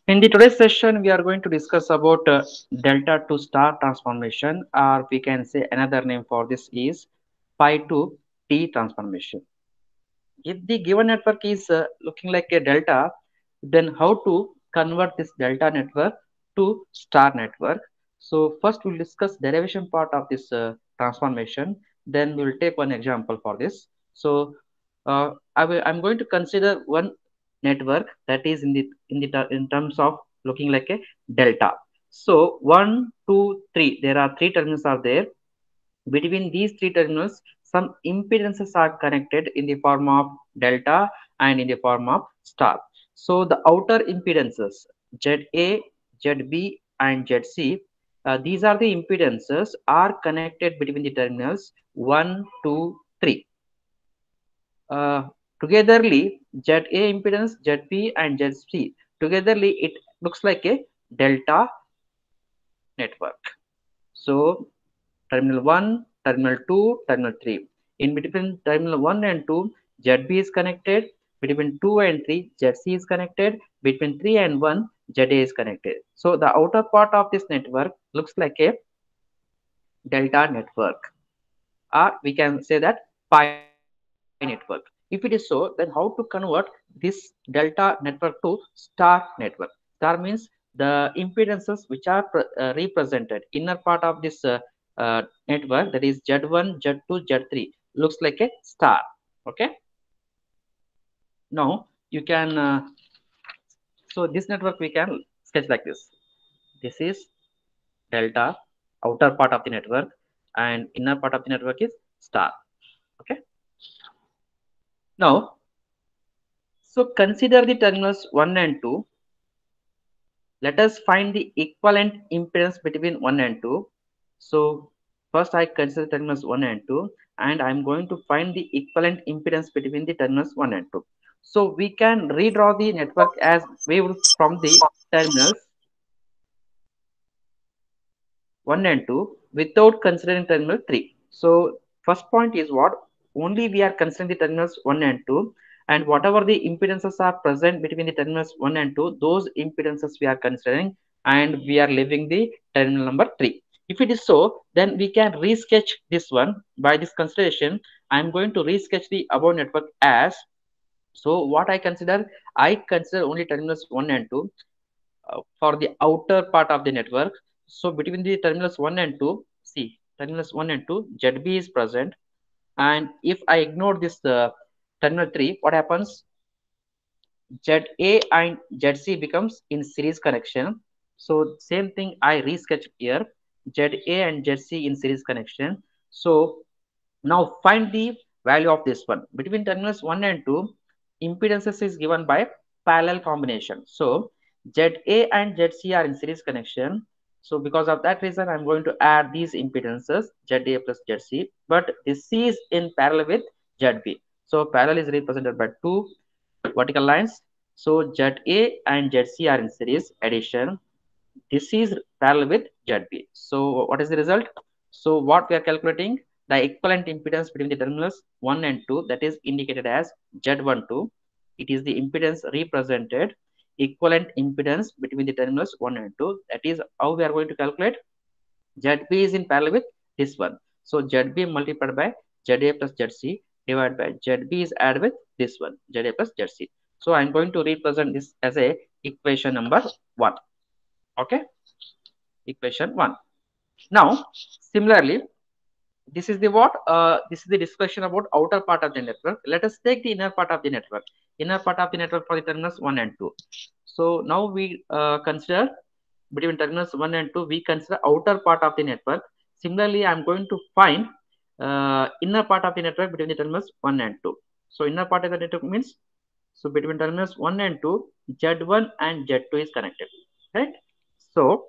In the today's session, we are going to discuss about delta to star transformation, or we can say another name for this is pi to t transformation. If the given network is looking like a delta, then how to convert this delta network to star network? So first we'll discuss derivation part of this transformation. Then we'll take one example for this. So I'm going to consider one network that is in terms of looking like a delta. So one, two, three. There are three terminals are there. Between these three terminals, some impedances are connected in the form of delta and in the form of star. So the outer impedances ZA, ZB, and ZC, these are the impedances are connected between the terminals 1, 2, 3. Togetherly, ZA impedance, ZB, and ZC, togetherly it looks like a delta network. So terminal 1, terminal 2, terminal 3. In between terminal 1 and 2, ZB is connected. Between 2 and 3, ZC is connected. Between 3 and 1, ZA is connected. So the outer part of this network looks like a delta network, or we can say that pi network. If it is so, then how to convert this delta network to star network? Star means the impedances which are represented inner part of this network, that is Z1, Z2, Z3 looks like a star. Okay. Now you can so this network we can sketch like this. This is delta, outer part of the network, and inner part of the network is star. Okay. Now, so consider the terminals 1 and 2. Let us find the equivalent impedance between 1 and 2. So first I consider terminals 1 and 2, and I'm going to find the equivalent impedance between the terminals 1 and 2. So we can redraw the network as waved from the terminals 1 and 2 without considering terminal 3. So first point is what? Only we are considering the terminals 1 and 2, and whatever the impedances are present between the terminals 1 and 2, those impedances we are considering, and we are leaving the terminal number 3. If it is so, then we can resketch this one. By this consideration, I am going to resketch the above network as, so what I consider only terminals 1 and 2 for the outer part of the network. So between the terminals 1 and 2, see terminals 1 and 2, ZB is present. And if I ignore this terminal 3, what happens? ZA and ZC becomes in series connection. So same thing I resketch here. ZA and ZC in series connection. So now find the value of this one. Between terminals 1 and 2, impedances is given by parallel combination. So ZA and ZC are in series connection. So because of that reason, I'm going to add these impedances ZA plus ZC. But this C is in parallel with ZB. So parallel is represented by two vertical lines. So ZA and ZC are in series addition. This is parallel with ZB. So what is the result? So what we are calculating, the equivalent impedance between the terminals 1 and 2, that is indicated as Z12. It is the impedance represented equivalent impedance between the terminals 1 and 2. That is how we are going to calculate. ZB is in parallel with this one. So ZB multiplied by ZA plus ZC divided by ZB is added with this one, ZA plus ZC. So I'm going to represent this as a equation number 1. Okay, equation 1. Now, similarly, this is the what? This is the discussion about outer part of the network. Let us take the inner part of the network. Inner part of the network for the terminals 1 and 2. So now we consider between terminals 1 and 2, we consider outer part of the network. Similarly, I'm going to find inner part of the network between the terminals 1 and 2. So inner part of the network means, so between terminals 1 and 2, Z1 and Z2 is connected, right? So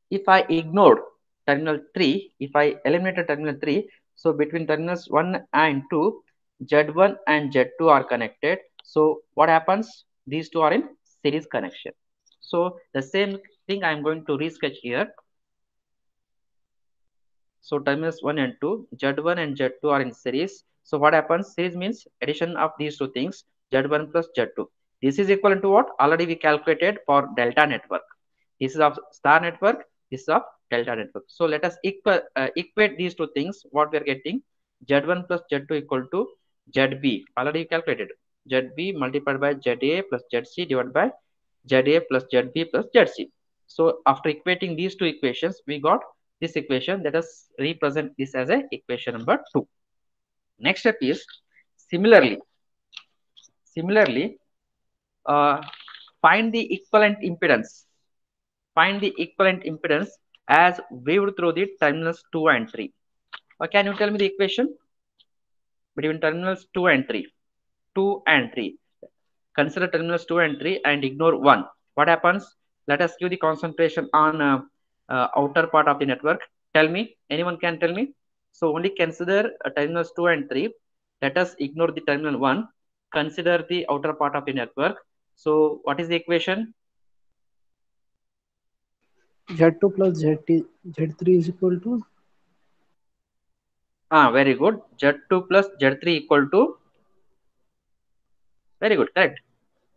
if I ignored terminal 3, if I eliminated terminal 3, so between terminals 1 and 2, Z1 and Z2 are connected. So what happens? These two are in series connection. So the same thing I am going to resketch here. So terminals 1 and 2, Z1 and Z2 are in series. So what happens? Series means addition of these two things, Z1 plus Z2. This is equivalent to what? Already we calculated for delta network. This is of star network, this is of delta network. So let us equate these two things. What we are getting, Z1 plus Z2 equal to ZB. Already calculated. ZB multiplied by ZA plus ZC divided by ZA plus ZB plus ZC. So after equating these two equations, we got this equation. Let us represent this as a equation number 2. Next step is similarly, uh, find the equivalent impedance. Find the equivalent impedance as viewed through the terminals 2 and 3. Can you tell me the equation between terminals 2 and 3? 2 and 3. Consider terminals 2 and 3 and ignore 1. What happens? Let us give the concentration on outer part of the network. Tell me, anyone can tell me? So only consider terminals 2 and 3. Let us ignore the terminal 1. Consider the outer part of the network. So what is the equation? Z2 plus Z3 is equal to. Very good. Z2 plus Z3 equal to. Very good. Correct.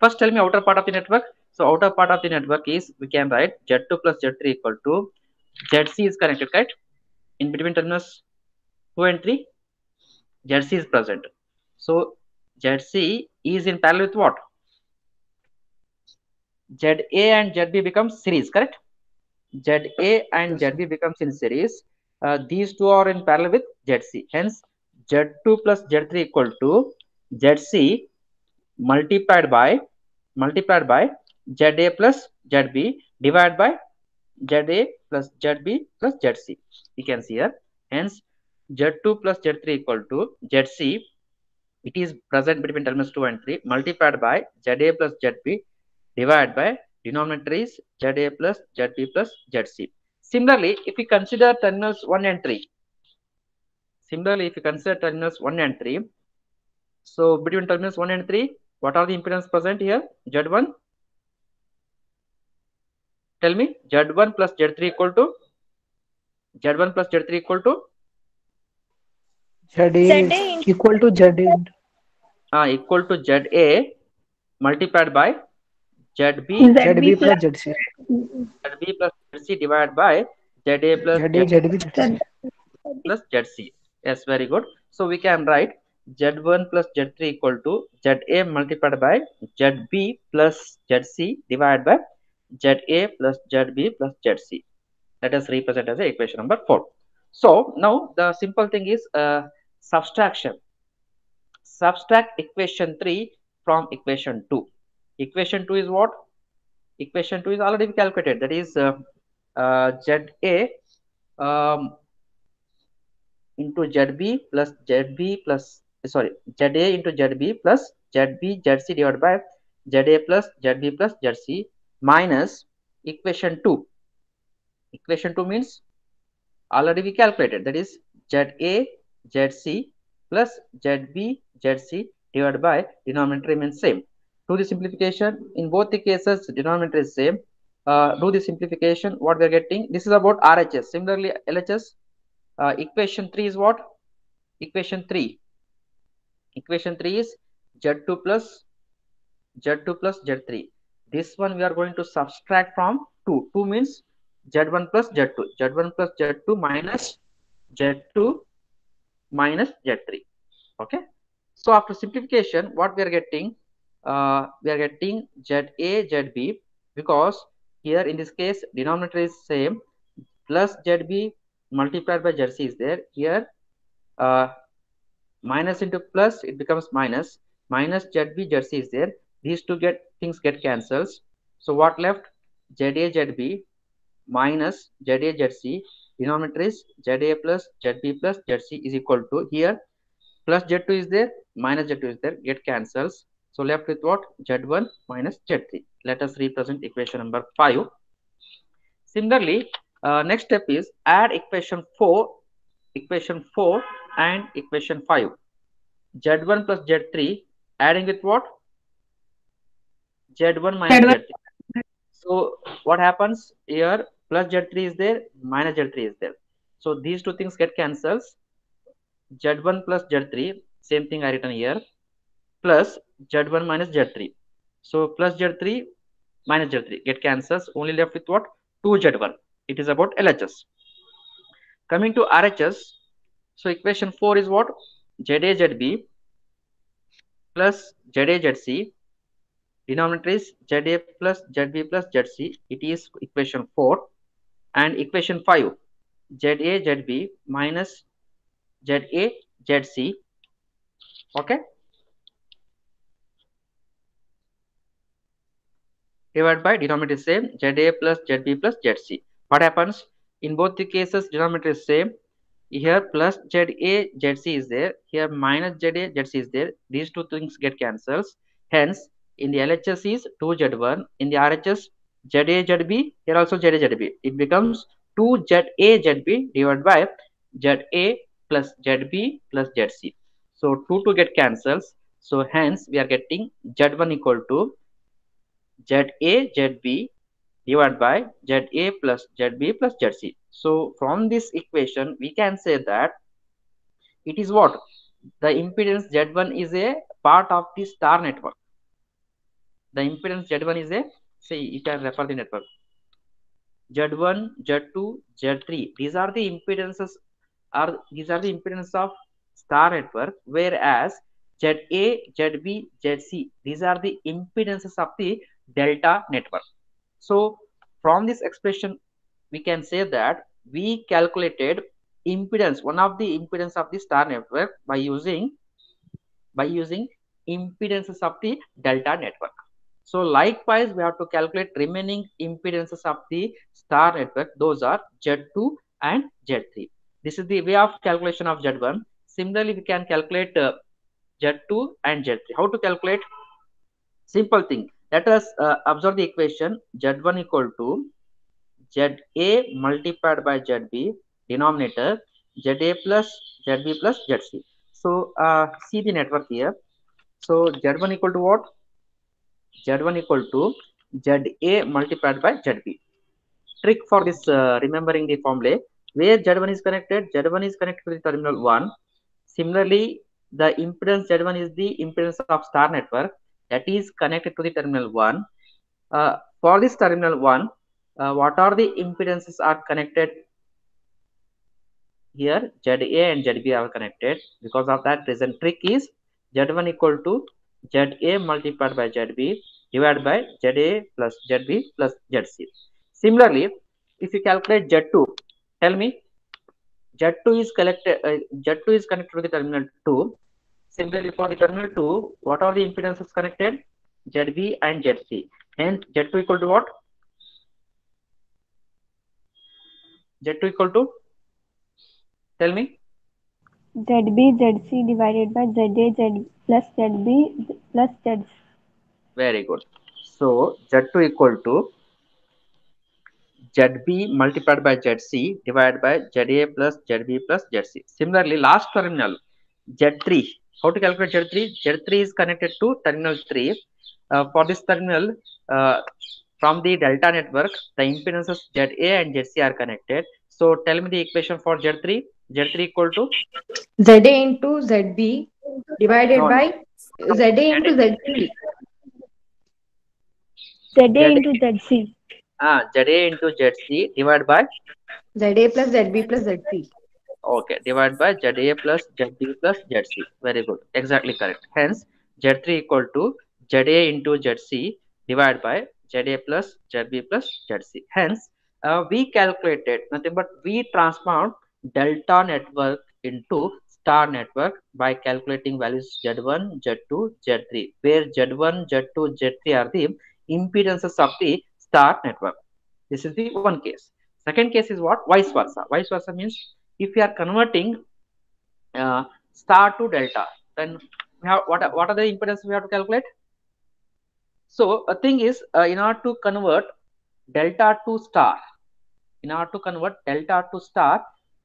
First, tell me outer part of the network. So outer part of the network is, we can write Z2 plus Z3 equal to ZC is connected, correct? In between terminals 2 and 3, ZC is present. So ZC is in parallel with what? ZA and ZB becomes series, correct? ZA and Yes, sir. ZB becomes in series. These two are in parallel with ZC. Hence, Z2 plus Z3 equal to ZC multiplied by ZA plus ZB divided by ZA plus ZB plus ZC. You can see here. Hence, Z2 plus Z3 equal to ZC. It is present between terminals 2 and 3 multiplied by ZA plus ZB divided by denominator is ZA plus ZB plus ZC. Similarly, if we consider terminals 1 and 3, so between terminals 1 and 3, what are the impedance present here? Z1. Tell me, Z1 plus Z3 equal to ZA ZA equal to ZA. ZA multiplied by ZB ZB ZB plus plus ZC. plus ZC divided by ZA plus ZA ZB ZC. plus ZC. Yes, very good. So we can write Z1 plus Z3 equal to ZA multiplied by ZB plus ZC divided by ZA plus ZB plus ZC. Let us represent as a equation number 4. So now the simple thing is subtraction. Subtract equation 3 from equation 2. Equation 2 is what? Equation 2 is already calculated. That is ZA into ZB plus ZB plus ZA into ZB plus ZB ZC divided by ZA plus ZB plus ZC minus equation 2. Equation 2 means already we calculated, that is ZA ZC plus ZB ZC divided by denominator remains same. Do the simplification. In both the cases denominator is same. Do the simplification. What we are getting, this is about RHS. Similarly LHS. Equation 3 is what? Equation 3 is Z2 plus Z3. This one we are going to subtract from 2. 2 means Z1 plus Z2. Z1 plus Z2 minus Z2 minus Z3. Okay. So after simplification, what we are getting? We are getting ZA ZB, because here in this case denominator is same, plus ZB multiplied by ZC is there. Here minus into plus, it becomes minus ZB ZC is there. These two things get cancels. So what left? ZA ZB minus ZA ZC, denominator is ZA plus ZB plus ZC is equal to, here plus Z2 is there, minus Z2 is there, get cancels. So left with what? Z1 minus Z3. Let us represent equation number 5. Similarly, next step is add equation 4 and equation 5. Z1 plus Z3 adding with what? Z1 minus Z3. So what happens here? Plus Z3 is there, minus Z3 is there. So these two things get cancels. Z1 plus Z3, same thing I written here, plus Z1 minus Z3. So plus Z3 minus Z3 get cancels, only left with what? 2Z1. It is about LHS. Coming to RHS, so equation 4 is what? ZA ZB plus ZA ZC. Denominator is ZA plus ZB plus ZC. It is equation 4. And equation 5, ZA ZB minus ZA ZC. Okay. Divided by denominator is same, ZA plus ZB plus ZC. What happens? In both the cases, denominator is same. Here plus ZA ZC is there. Here minus ZA ZC is there. These two things get cancels. Hence, in the LHS is 2Z1. In the RHS, ZA ZB. Here also ZA ZB. It becomes 2ZA ZB divided by ZA plus ZB plus ZC. So 2 get cancels. So hence, we are getting Z1 equal to ZA ZB divided by ZA plus ZB plus ZC. So from this equation, we can say that it is what? The impedance Z1 is a part of the star network. The impedance Z1 is a, see, you can refer the network. Z1, Z2, Z3. These are the impedances, these are the impedances of star network, whereas ZA, ZB, ZC, these are the impedances of the delta network. So from this expression, we can say that we calculated impedance, one of the impedance of the star network by using impedances of the delta network. So likewise, we have to calculate remaining impedances of the star network. Those are Z2 and Z3. This is the way of calculation of Z1. Similarly, we can calculate Z2 and Z3. How to calculate? Simple thing. Let us observe the equation. Z1 equal to ZA multiplied by ZB, denominator ZA plus ZB plus ZC. So see the network here. So Z1 equal to what? Z1 equal to ZA multiplied by ZB. Trick for this remembering the formula. Where Z1 is connected? Z1 is connected to the terminal 1. Similarly, the impedance Z1 is the impedance of star network that is connected to the terminal 1. For this terminal 1, what are the impedances are connected? Here ZA and ZB are connected. Because of that reason, trick is Z1 equal to ZA multiplied by ZB divided by ZA plus ZB plus ZC. Similarly, if you calculate Z2, tell me Z2 is Z2 is connected to the terminal 2. Similarly, for the terminal 2, what are the impedances connected? ZB and ZC. Hence, Z2 equal to what? Z2 equal to? Tell me. ZB ZC divided by ZA Z plus ZB plus ZC. Very good. So Z2 equal to ZB multiplied by ZC divided by ZA plus ZB plus ZC. Similarly, last terminal Z3. How to calculate Z3? Z3 is connected to terminal 3. For this terminal, from the delta network, the impedances ZA and ZC are connected. So tell me the equation for Z3. Z3 equal to ZA into ZB divided by ZA into ZC. ZA into ZC. ZA into ZC divided by ZA plus ZB plus ZC. Okay, divided by ZA plus ZB plus ZC. Very good. Exactly correct. Hence, Z3 equal to ZA into ZC divided by ZA plus ZB plus ZC. Hence, we calculated nothing but we transformed delta network into star network by calculating values Z1, Z2, Z3, where Z1, Z2, Z3 are the impedances of the star network. This is the one case. Second case is what? Vice versa. Vice versa means if you are converting star to delta, then we have what are the impedances we have to calculate? So a thing is, in order to convert delta to star, we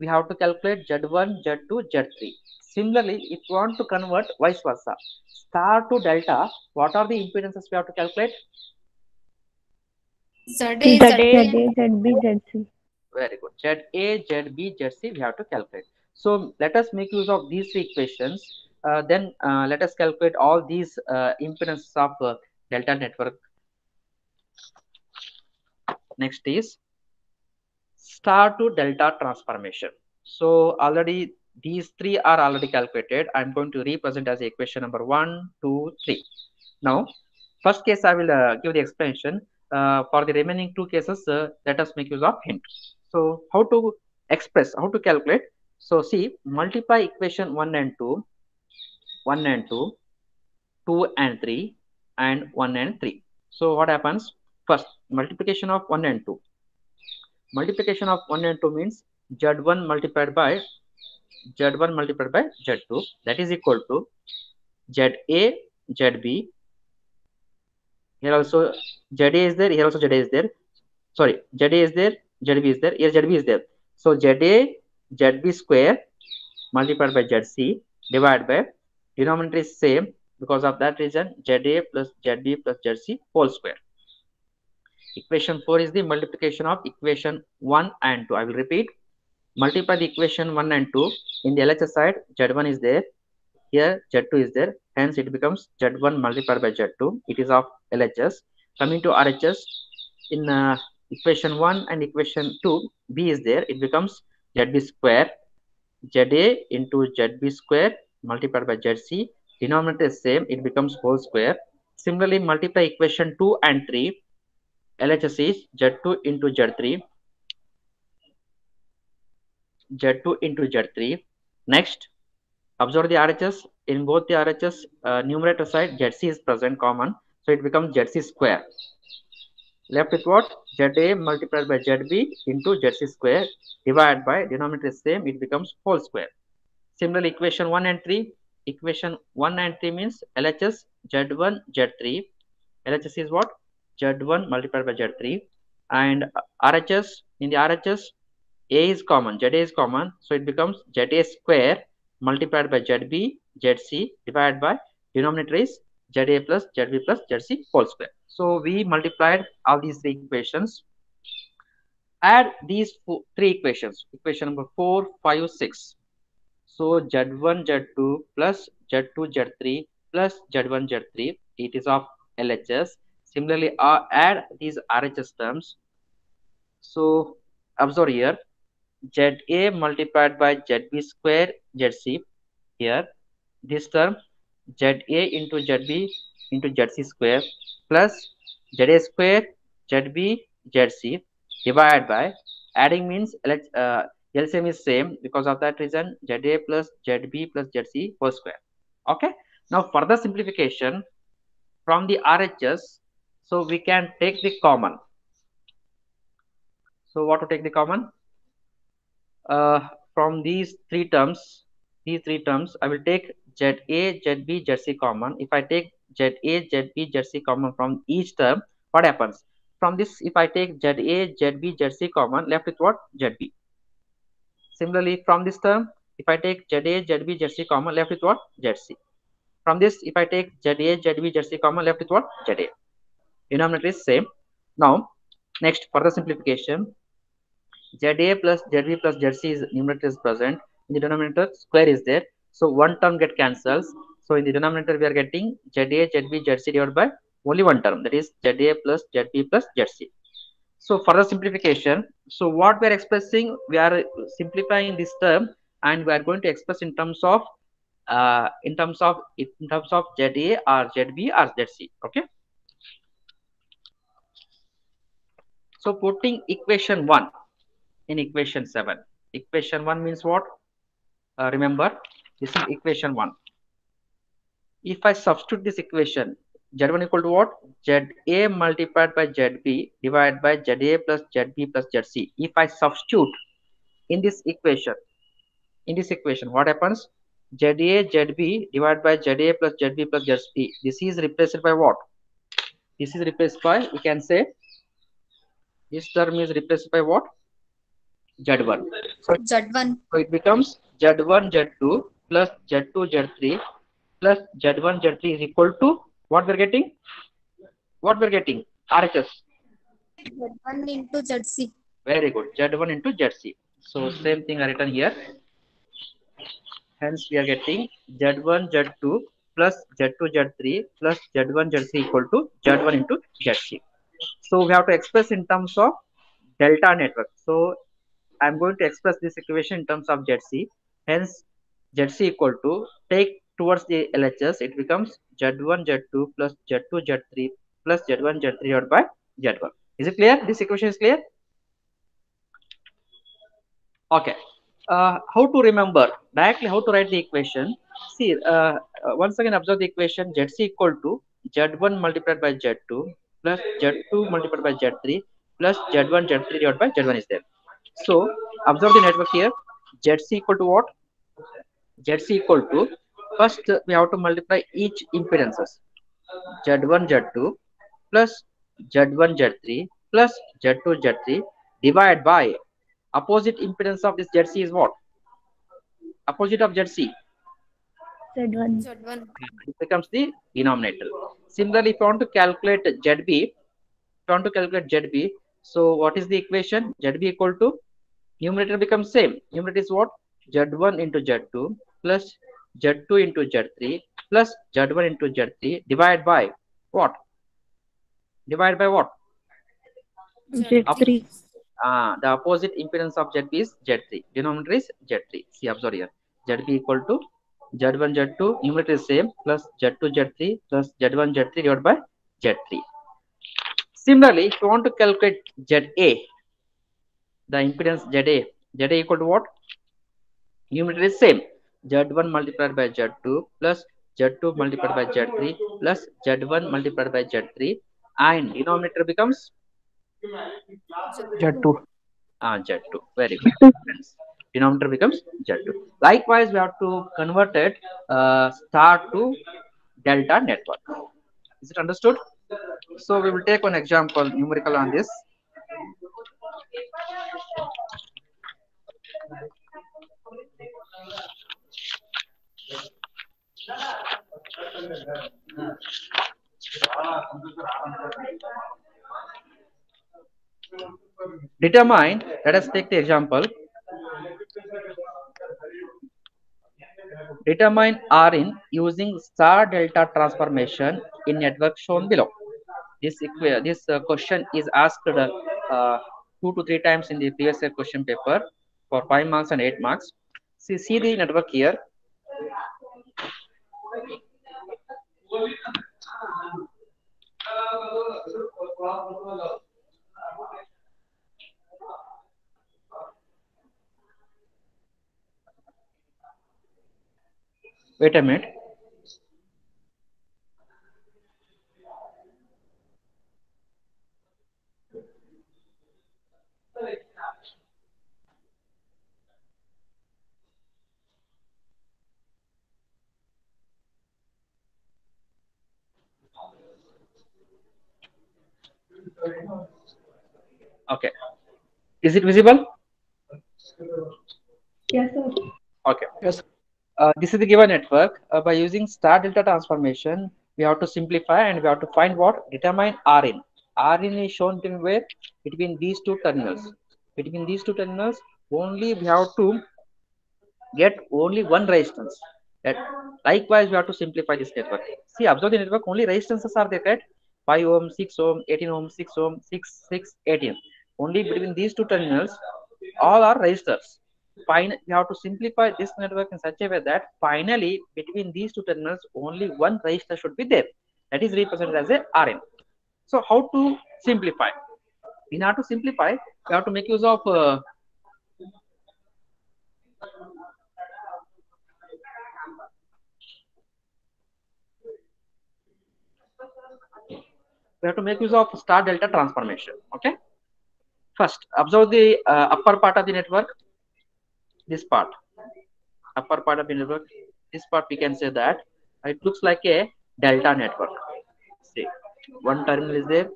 have to calculate Z1, Z2, Z3. Similarly, if you want to convert vice versa, star to delta, what are the impedances we have to calculate? ZA ZB ZC. Very good. ZA, ZB, ZC we have to calculate. So let us make use of these three equations. Then let us calculate all these impedances of delta network. Next is star to delta transformation. So already these three are already calculated. I'm going to represent as equation number 1, 2, 3. Now, first case I will give the explanation. For the remaining two cases, let us make use of hint. So how to express, how to calculate? So see, multiply equation 1 and 2, 1 and 2, 2 and 3, and 1 and 3. So what happens? First, multiplication of 1 and 2. Multiplication of 1 and 2 means Z1 multiplied by Z2, that is equal to ZA, ZB. Here also ZA is there, here also ZA is there. Sorry, ZA is there, ZB is there, here ZB is there. So ZA, ZB square multiplied by ZC divided by denominator is same, because of that reason ZA plus ZB plus ZC whole square. Equation 4 is the multiplication of equation 1 and 2. I will repeat. Multiply the equation 1 and 2. In the LHS side, Z1 is there. Here, Z2 is there. Hence, it becomes Z1 multiplied by Z2. It is of LHS. Coming to RHS, in equation 1 and equation 2, B is there. It becomes ZB square. ZA into ZB square multiplied by ZC. Denominator is same. It becomes whole square. Similarly, multiply equation 2 and 3. LHS is Z2 into Z3. Z2 into Z3. Next, observe the RHS. In both the RHS, numerator side ZC is present common. So it becomes ZC square. Left with what? ZA multiplied by ZB into ZC square divided by denominator is same. It becomes whole square. Similarly, equation 1 and 3. Equation 1 and 3 means LHS Z1 Z3. LHS is what? Z1 multiplied by Z3. And RHS, in the RHS, A is common, ZA is common. So it becomes ZA square multiplied by ZB, ZC divided by denominator is ZA plus ZB plus ZC whole square. So we multiplied all these three equations. Add these three equations. Equation number 4, 5, 6. So Z1, Z2 plus Z2, Z3 plus Z1, Z3. It is of LHS. Similarly, add these RHS terms. So observe here, ZA multiplied by ZB square ZC. Here, this term ZA into ZB into ZC square plus ZA square ZB ZC divided by, adding means LCM is same, because of that reason ZA plus ZB plus ZC whole square. Okay. Now further simplification from the RHS. So we can take the common. So what to take the common? From these three terms, I will take ZA, ZB, ZC common. If I take ZA, ZB, ZC common from each term, what happens? From this, if I take ZA, ZB, ZC common, left with what? ZB. Similarly, from this term, if I take ZA, ZB, ZC common, left with what? ZC. From this, if I take ZA, ZB, ZC common, left with what? ZA. Denominator is same. Now, next further simplification. ZA plus ZB plus ZC is numerator is present. In the denominator, square is there. So one term get cancels. So in the denominator, we are getting ZA, ZB, ZC divided by only one term, that is ZA plus ZB plus ZC. So further simplification. So what we are expressing, we are simplifying this term, and we are going to express in terms of ZA or ZB or ZC. Okay. So putting equation 1 in equation 7. Equation 1 means what? Remember, this is equation 1. If I substitute this equation, Z1 equal to what? ZA multiplied by ZB divided by ZA plus ZB plus ZC. If I substitute in this equation, what happens? ZA, ZB divided by ZA plus ZB plus ZC. This is replaced by what? This is replaced by, we can say, this term is replaced by what? Z1. So it becomes Z1, Z2 plus Z2, Z3 plus Z1, Z3 is equal to what we're getting? RHS. Z1 into ZC. Very good. Z1 into ZC. So same thing I written here. Hence we are getting Z1, Z2 plus Z2 Z3 plus Z1 ZC equal to Z1 into ZC. So we have to express in terms of delta network. So I'm going to express this equation in terms of ZC. Hence, ZC equal to, take towards the LHS, it becomes Z1 Z2 plus Z2 Z3 plus Z1 Z3 divided by Z1. Is it clear? This equation is clear? Okay. How to remember? Directly how to write the equation? See, once again observe the equation. ZC equal to Z1 multiplied by Z2 plus Z2 multiplied by Z3 plus Z1 Z3 divided by Z1 is there. So observe the network here. ZC equal to what? ZC equal to, first we have to multiply each impedances. Z1 Z2 plus Z1 Z3 plus Z2 Z3 divided by opposite impedance of this ZC is what? Opposite of ZC. Z1. Z1. It becomes the denominator. Similarly, if you want to calculate ZB, so what is the equation? ZB equal to, numerator becomes same. Numerator is what? Z1 into Z2 plus Z2 into Z3 plus Z1 into Z3 divided by what? Divided by what? Z3. The opposite impedance of ZB is Z3. Denominator is Z3. See, observe here. ZB equal to Z1 Z2, numerator is same, plus Z2 Z3 plus Z1 Z3 divided by Z3. Similarly, if you want to calculate ZA, the impedance ZA equal to what? Numerator is same. Z1 multiplied by Z2 plus Z2 multiplied by Z3 plus Z1 multiplied by Z3, and denominator becomes Z2. Z2. Very good. Denominator becomes Z2. Likewise, we have to convert it star to delta network. Is it understood? So we will take one example numerical on this. Determine, let us take the example. Determine R in using star delta transformation in network shown below. This question is asked 2 to 3 times in the previous year question paper for 5 marks and 8 marks. See the network here. Wait a minute. Okay. Is it visible? Yes, sir. Okay. Yes. This is the given network. By using star delta transformation, we have to simplify and we have to find what? Determine R in. R in is shown in where? Between these two terminals. Between these two terminals, only we have to get only one resistance. Likewise, we have to simplify this network. See, observe the network, only resistances are there, right? 5 ohm, 6 ohm, 18 ohm, 6 ohm, 6, 18. Only between these two terminals, all are resistors. We have to simplify this network in such a way that finally between these two terminals only one resistor should be there. That is represented as a Rn. So how to simplify? In order to simplify, we have to make use of star delta transformation. Okay. First, observe the upper part of the network. This part, upper part of the network. This part we can say that it looks like a delta network. See, one terminal is there,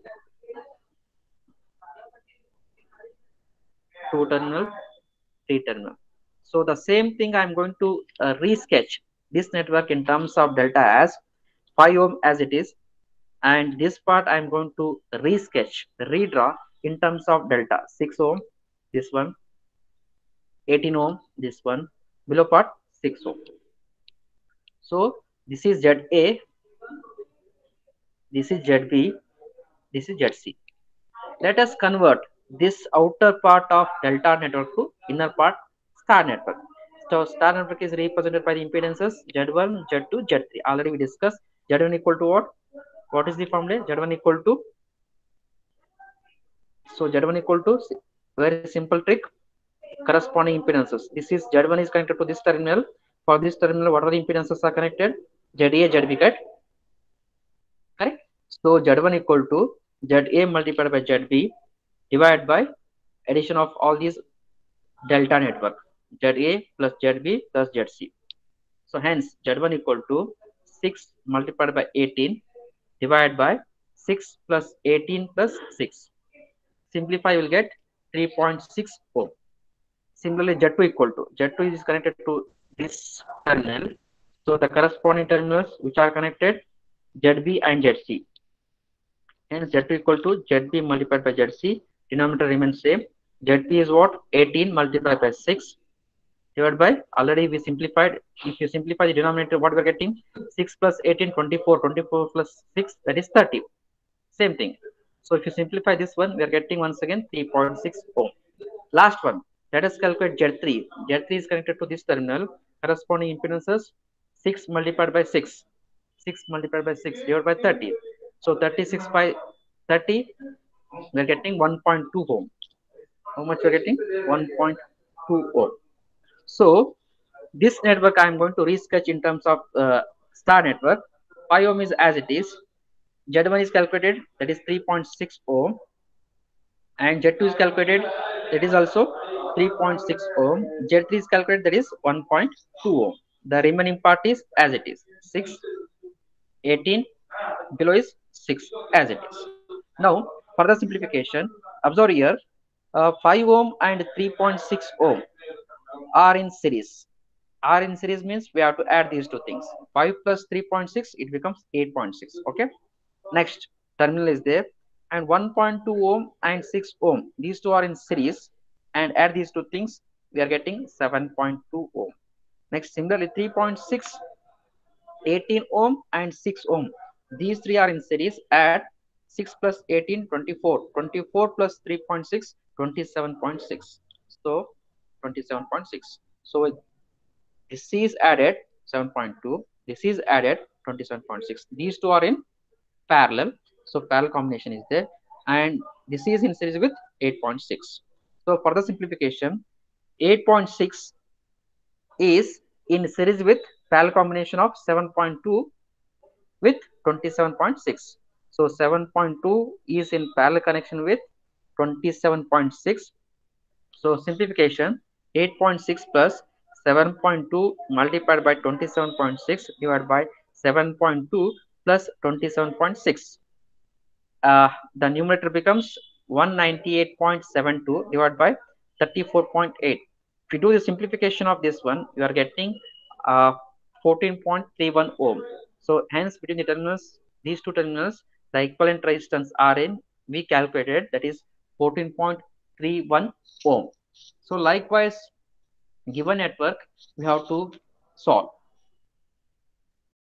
two terminal, three terminal. So the same thing I'm going to resketch this network in terms of delta as 5 ohm as it is, and this part I'm going to resketch, redraw in terms of delta 6 ohm, this one, 18 ohm, this one, below part 6 ohm. So This is ZA, this is ZB, this is ZC. Let us convert this outer part of delta network to inner part star network. So star network is represented by the impedances Z1, Z2, Z3. Already we discussed Z1 equal to what? What is the formula? Z1 equal to, so Z1 equal to, very simple trick, corresponding impedances. This is Z1 is connected to this terminal. For this terminal, what are the impedances are connected? ZA, ZB, correct? So Z1 equal to ZA multiplied by ZB divided by addition of all these delta network, ZA plus ZB plus ZC. So hence Z1 equal to 6 multiplied by 18 divided by 6 plus 18 plus 6. Simplify, you will get 3.6 ohm. Similarly, Z2 equal to, Z2 is connected to this terminal. So the corresponding terminals which are connected, ZB and ZC. Hence Z2 equal to ZB multiplied by ZC. Denominator remains same. ZB is what? 18 multiplied by 6 divided by, already we simplified. If you simplify the denominator, what we are getting? 6 plus 18, 24. 24 plus 6, that is 30. Same thing. So if you simplify this one, we are getting once again 3.6 ohm. Last one, let us calculate Z3. Z3 is connected to this terminal. Corresponding impedances 6 multiplied by 6. 6 multiplied by 6 divided by 30. So 36 by 30, we are getting 1.2 ohm. How much we are getting? 1.2 ohm. So this network I am going to resketch in terms of star network. 5 ohm is as it is. Z1 is calculated, that is 3.6 ohm, and Z2 is calculated, that is also 3.6 ohm. Z3 is calculated, that is 1.2 ohm. The remaining part is as it is, 6, 18, below is 6 as it is. Now for the simplification, observe here, 5 ohm and 3.6 ohm are in series. R in series means we have to add these two things. 5 plus 3.6, it becomes 8.6. Okay. Next terminal is there, and 1.2 ohm and 6 ohm. These two are in series, and add these two things, we are getting 7.2 ohm. Next, similarly 3.6, 18 ohm and 6 ohm. These three are in series. Add 6 plus 18, 24. 24 plus 3.6, 27.6. So 27.6. So this is added 7.2. This is added 27.6. These two are in parallel. So parallel combination is there, and this is in series with 8.6. So for the simplification, 8.6 is in series with parallel combination of 7.2 with 27.6. So 7.2 is in parallel connection with 27.6. So simplification, 8.6 plus 7.2 multiplied by 27.6 divided by 7.2 plus 27.6. The numerator becomes 198.72 divided by 34.8. If you do the simplification of this one, you are getting 14.31 ohm. So hence between the terminals, these two terminals, the equivalent resistance Rn we calculated, that is 14.31 ohm. So likewise, given network we have to solve.